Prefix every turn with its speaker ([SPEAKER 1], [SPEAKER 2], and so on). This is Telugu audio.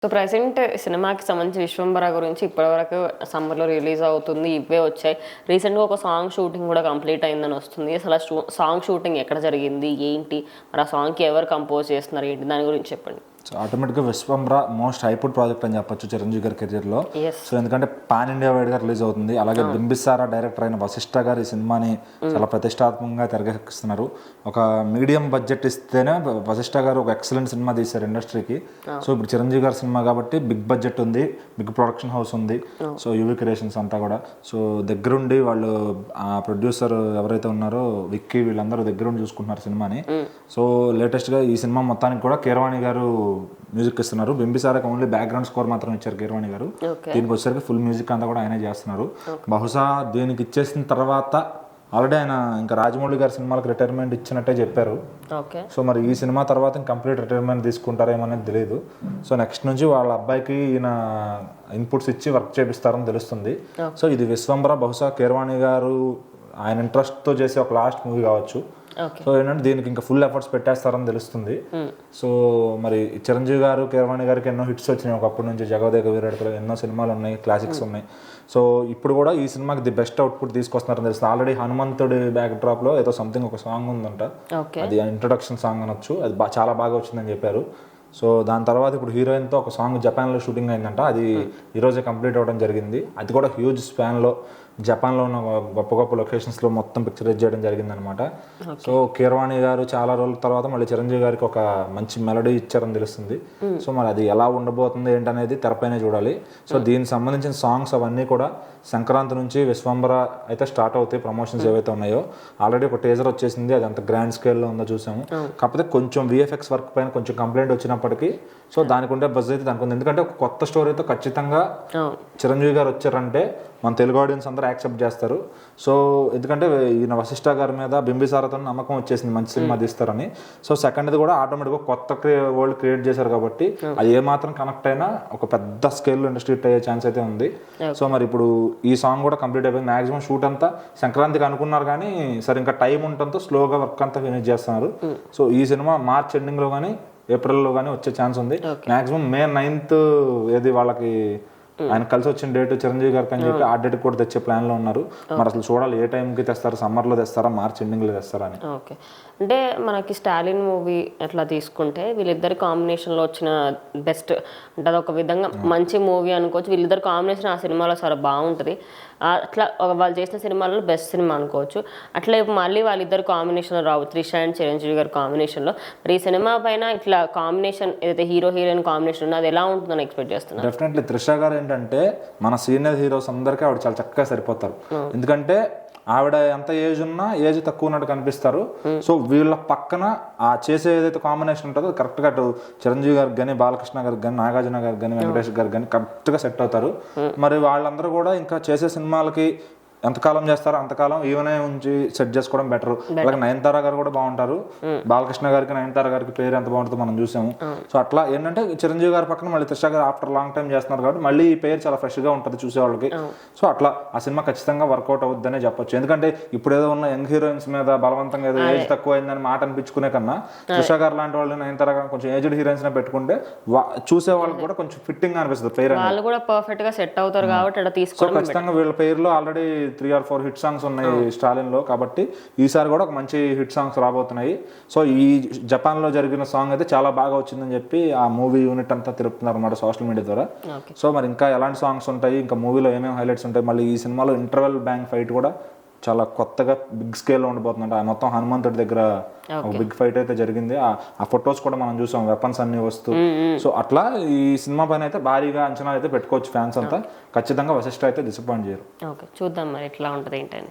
[SPEAKER 1] సో ప్రెజెంట్ సినిమాకి సంబంధించి విశ్వంబర గురించి ఇప్పటివరకు సమ్మర్లో రిలీజ్ అవుతుంది, ఇవే వచ్చాయి. రీసెంట్గా ఒక సాంగ్ షూటింగ్ కూడా కంప్లీట్ అయిందని వస్తుంది. అసలు సాంగ్ షూటింగ్ ఎక్కడ జరిగింది, ఏంటి, మరి ఆ సాంగ్కి ఎవరు కంపోజ్ చేస్తున్నారు, ఏంటి, దాని గురించి చెప్పండి.
[SPEAKER 2] సో ఆటోమేటిక్గా విశ్వంబర మోస్ట్ హైపుడ్ ప్రాజెక్ట్ అని చెప్పొచ్చు చిరంజీవి గారి కెరీర్లో. సో ఎందుకంటే పాన్ ఇండియా వైడ్గా రిలీజ్ అవుతుంది. అలాగే బింబిసారా డైరెక్టర్ అయిన వశిష్ఠ గారు ఈ సినిమాని చాలా ప్రతిష్టాత్మకంగా తెరకెక్కిస్తున్నారు. ఒక మీడియం బడ్జెట్ ఇస్తేనే వశిష్ఠ గారు ఒక ఎక్సలెంట్ సినిమా తీశారు ఇండస్ట్రీకి. సో ఇప్పుడు చిరంజీవి గారి సినిమా కాబట్టి బిగ్ బడ్జెట్ ఉంది, బిగ్ ప్రొడక్షన్ హౌస్ ఉంది. సో యువి క్రియేషన్స్ అంతా కూడా సో దగ్గరుండి వాళ్ళు ఆ ప్రొడ్యూసర్ ఎవరైతే ఉన్నారో విక్కీ వీళ్ళందరూ దగ్గరుండి చూసుకుంటున్నారు సినిమాని. సో లేటెస్ట్గా ఈ సినిమా మొత్తానికి కూడా కీరవాణి గారు మ్యూజిక్ ఇస్తున్నారు. బింబిసారాకి ఓన్లీ బ్యాక్గ్రౌండ్ స్కోర్ మాత్రం ఇచ్చారు కీరవాణి గారు. దీనికి వచ్చేసరికి ఫుల్ మ్యూజిక్ అంతా కూడా ఆయనే చేస్తున్నారు. బహుశా దీనికి ఇచ్చేసిన తర్వాత ఆల్రెడీ ఆయన ఇంకా రాజమౌళి గారి సినిమాలకు రిటైర్మెంట్ ఇచ్చినట్టే చెప్పారు. సో మరి ఈ సినిమా తర్వాత కంప్లీట్ రిటైర్మెంట్ తీసుకుంటారేమో అనేది తెలియదు. సో నెక్స్ట్ నుంచి వాళ్ళ అబ్బాయికి ఈయన ఇన్పుట్స్ ఇచ్చి వర్క్ చేపిస్తారని తెలుస్తుంది. సో ఇది విశ్వంబర బహుశా కీరవాణి గారు ఆయన ఇంట్రెస్ట్తో చేసే ఒక లాస్ట్ మూవీ కావచ్చు. సో ఏంటంటే దీనికి ఇంకా ఫుల్ ఎఫర్ట్స్ పెట్టేస్తారని తెలుస్తుంది. సో మరి చిరంజీవి గారు కీరవాణి గారికి ఎన్నో హిట్స్ వచ్చినాయి ఒకప్పటి నుంచి. జగదేక వీరుడు ఎన్నో సినిమాలు ఉన్నాయి, క్లాసిక్స్ ఉన్నాయి. సో ఇప్పుడు కూడా ఈ సినిమాకి ది బెస్ట్ అవుట్పుట్ తీసుకొస్తున్నారని తెలుస్తుంది. ఆల్రెడీ హనుమంతుడి బ్యాక్ డ్రాప్ లో ఏదో సంథింగ్ ఒక సాంగ్ ఉందంట, అది ఇంట్రొడక్షన్ సాంగ్ అనొచ్చు, అది చాలా బాగా వచ్చిందని చెప్పారు. సో దాని తర్వాత ఇప్పుడు హీరోయిన్తో ఒక సాంగ్ జపాన్లో షూటింగ్ అయిందంట, అది ఈరోజే కంప్లీట్ అవ్వడం జరిగింది. అది కూడా హ్యూజ్ స్పాన్లో జపాన్లో ఉన్న గొప్ప గొప్ప లొకేషన్స్లో మొత్తం పిక్చరైజ్ చేయడం జరిగింది అనమాట. సో కీరవాణి గారు చాలా రోజుల తర్వాత మళ్ళీ చిరంజీవి గారికి ఒక మంచి మెలడీ ఇచ్చారని తెలుస్తుంది. సో మరి అది ఎలా ఉండబోతుంది ఏంటనేది తెరపైనే చూడాలి. సో దీనికి సంబంధించిన సాంగ్స్ అవన్నీ కూడా సంక్రాంతి నుంచి విశ్వంబర అయితే స్టార్ట్ అవుతాయి. ప్రమోషన్స్ ఏవైతే ఉన్నాయో ఆల్రెడీ ఒక టీజర్ వచ్చేసింది, అది అంత గ్రాండ్ స్కేల్లో ఉందో చూసాము. కాకపోతే కొంచెం విఎఫ్ఎక్స్ వర్క్ పైన కొంచెం కంప్లైంట్ వచ్చినప్పటికీ సో దానికి ఉండే బజ్ అయితే దానికి ఉంది. ఎందుకంటే ఒక కొత్త స్టోరీతో ఖచ్చితంగా చిరంజీవి గారు వచ్చారంటే మన తెలుగు ఆడియన్స్ అందరూ యాక్సెప్ట్ చేస్తారు. సో ఎందుకంటే ఈయన వశిష్ఠ గారి మీద బింబిసారాతో నమ్మకం వచ్చేసింది మంచి సినిమా తీస్తారని. సో సెకండ్ది కూడా ఆటోమేటిక్గా కొత్త వరల్డ్ క్రియేట్ చేశారు కాబట్టి అది ఏమాత్రం కనెక్ట్ అయినా ఒక పెద్ద స్కేల్లో ఇండస్ట్రీ హిట్ అయ్యే ఛాన్స్ అయితే ఉంది. సో మరి ఇప్పుడు ఈ సాంగ్ కూడా కంప్లీట్ అయిపోయింది. మ్యాక్సిమం షూట్ అంతా సంక్రాంతికి అనుకున్నారు కానీ సరే ఇంకా టైం ఉండటంతో స్లోగా వర్క్ అంతా ఫినిష్ చేస్తున్నారు. సో ఈ సినిమా మార్చ్ ఎండింగ్లో కానీ ఏప్రిల్లో కానీ వచ్చే ఛాన్స్ ఉంది. మ్యాక్సిమం May 9th ఏది వాళ్ళకి ఆయన కలిసి వచ్చిన డేట్ చిరంజీవి గారికి అని చెప్పి ఆ డేట్ కూడా తెచ్చే ప్లాన్ లో ఉన్నారు. మరి అసలు చూడాలి ఏ టైంకి తెస్తారు, సమ్మర్లో తెస్తారా, మార్చ్ ఎండింగ్లో తెస్తారా అని.
[SPEAKER 1] ఓకే, అంటే మనకి స్టాలిన్ మూవీ అట్లా తీసుకుంటే వీళ్ళిద్దరి కాంబినేషన్లో వచ్చిన బెస్ట్ అంటే అదొక విధంగా మంచి మూవీ అనుకోవచ్చు. వీళ్ళిద్దరు కాంబినేషన్ ఆ సినిమాలో చాలా బాగుంటుంది. అట్లా వాళ్ళు చేసిన సినిమాలలో బెస్ట్ సినిమా అనుకోవచ్చు. అట్లా మళ్ళీ వాళ్ళిద్దరు కాంబినేషన్లో రావు, త్రిష అండ్ చిరంజీవి గారి కాంబినేషన్లో. మరి ఈ సినిమా పైన ఇట్లా కాంబినేషన్ ఏదైతే హీరో హీరోయిన్ కాంబినేషన్ ఉందో అది ఎలా ఉంటుందని ఎక్స్పెక్ట్ చేస్తున్నారు?
[SPEAKER 2] డెఫినెట్లీ త్రిష గారు ఏంటంటే మన సీనియర్ హీరోస్ అందరికీ ఆవిడ చాలా చక్కగా సరిపోతారు. ఎందుకంటే ఆవిడ ఎంత ఏజ్ ఉన్నా ఏజ్ తక్కువ ఉన్నట్టు కనిపిస్తారు. సో వీళ్ళ పక్కన ఆ చేసే ఏదైతే కాంబినేషన్ ఉంటుందో కరెక్ట్గా అటు చిరంజీవి గారికి కానీ, బాలకృష్ణ గారికి కానీ, నాగార్జున గారికి కానీ, వెంకటేష్ గారికి కానీ కరెక్ట్గా సెట్ అవుతారు. మరి వాళ్ళందరూ కూడా ఇంకా చేసే సినిమాలకి ఎంతకాలం చేస్తారో అంతకాలం ఈవెనే ఉంచి సెట్ చేసుకోవడం బెటర్. అలాగే నయనతార గారు కూడా బాగుంటారు. బాలకృష్ణ గారికి నయనతార గారికి పేరు ఎంత బాగుంటుందో మనం చూసాము. సో అట్లా ఏంటంటే చిరంజీవి గారి పక్కన మళ్ళీ త్రిష గారు ఆఫ్టర్ లాంగ్ టైం చేస్తున్నారు కాబట్టి మళ్ళీ ఈ పేరు చాలా ఫ్రెష్ గా ఉంటుంది చూసే వాళ్ళకి. సో అట్లా ఆ సినిమా ఖచ్చితంగా వర్కౌట్ అవుద్దనే చెప్పొచ్చు. ఎందుకంటే ఇప్పుడు ఏదో ఉన్న యంగ్ హీరోయిన్స్ మీద బలవంతంగా ఏదో ఏజ్ తక్కువ అయిందని మాట అనిపించుకునే కన్నా త్రిష గారు లాంటి వాళ్ళు, నయనతార గారు కొంచెం ఏజ్డ్ హీరోయిన్స్ నే పెట్టుకుంటే చూసే వాళ్ళకి కూడా కొంచెం ఫిట్టింగ్ అనిపిస్తుంది పేరు.
[SPEAKER 1] వాళ్ళు కూడా పర్ఫెక్ట్ గా సెట్ అవుతారు కాబట్టి అలా తీసుకోవడం.
[SPEAKER 2] సో ఖచ్చితంగా వీళ్ళ పేరులో ఆల్రెడీ 3 or 4 హిట్ సాంగ్స్ ఉన్నాయి స్టాలిన్ లో, కాబట్టి ఈసారి కూడా ఒక మంచి హిట్ సాంగ్స్ రాబోతున్నాయి. సో ఈ జపాన్ లో జరిగిన సాంగ్ అయితే చాలా బాగా వచ్చిందని చెప్పి ఆ మూవీ యూనిట్ అంతా తిరుపుతున్నారు అన్నమాట సోషల్ మీడియా ద్వారా. సో మరి ఇంకా ఎలాంటి సాంగ్స్ ఉంటాయి, ఇంకా మూవీలో ఏమేమి హైలైట్స్ ఉంటాయి, మళ్ళీ ఈ సినిమాలో ఇంటర్వెల్ బ్యాంక్ ఫైట్ కూడా చాలా కొత్తగా బిగ్ స్కేల్లో ఉండబోతుందంట. ఆ మొత్తం హనుమంతుడి దగ్గర ఒక బిగ్ ఫైట్ అయితే జరిగింది. ఆ ఫొటోస్ కూడా మనం చూసాం, వెపన్స్ అన్ని వస్తూ. సో అట్లా ఈ సినిమా పైన అయితే భారీగా అంచనాలు అయితే పెట్టుకోవచ్చు ఫ్యాన్స్ అంతా. ఖచ్చితంగా వశిష్ఠ అయితే డిసప్పాయింట్ చేయరు.
[SPEAKER 1] ఓకే, చూద్దాం మరి ఎట్లా ఉంటుంది ఏంటని.